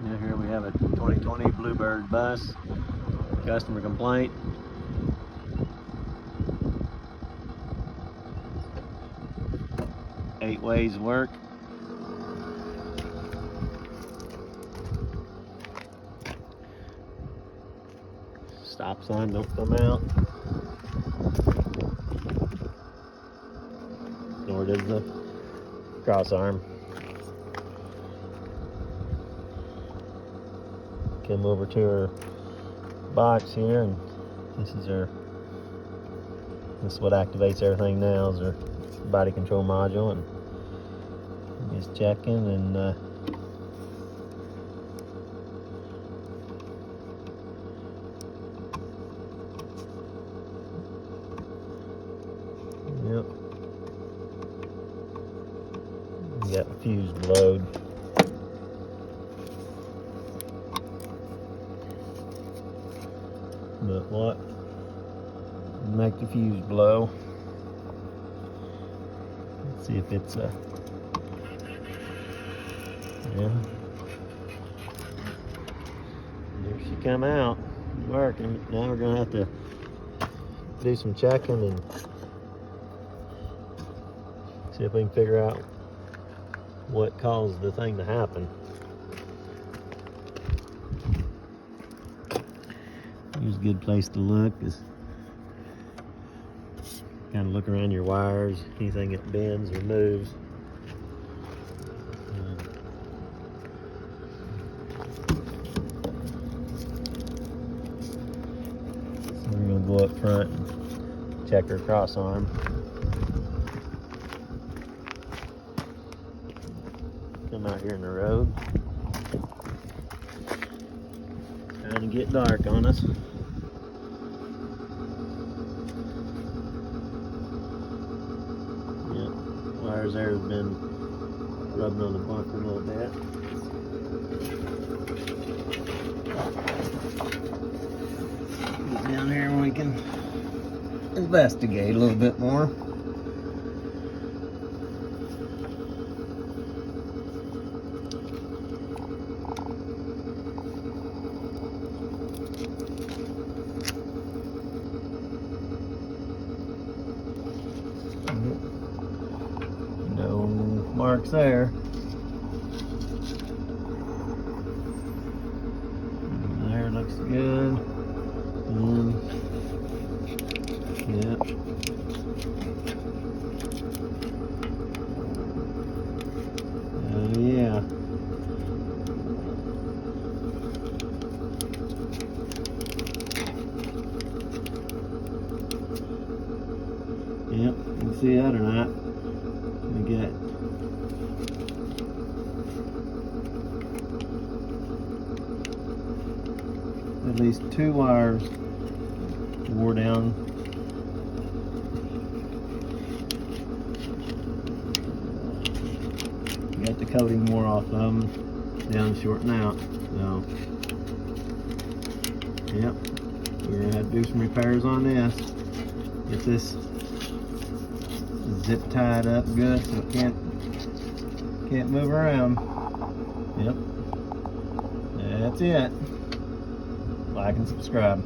Now here we have a 2020 Bluebird bus. Customer complaint. Eight ways work. Stop sign don't come out. Nor does the cross arm. Come over to her box here, and this is what activates everything now, is her body control module, and just checking, and yep, you got the fuse blowed. But what make the fuse blow? Let's see if it's yeah. There she come out, working. Now we're gonna have to do some checking and see if we can figure out what caused the thing to happen. Here's a good place to look, is kind of look around your wires, anything that bends or moves. So we're going to go up front and check her cross arm. Come out here in the road. It's starting to get dark on us. Wires there have been rubbing on the bumper a little bit. Get down here and we can investigate a little bit more. No marks there. There looks good. Yep. Oh yeah. Yep, you can see that or not. We get at least 2 wires wore down. Got the coating more off of them, down shorting out. So, yep, we're gonna have to do some repairs on this. Get this zip tied up good so it can't move around. Yep, that's it. Like and subscribe.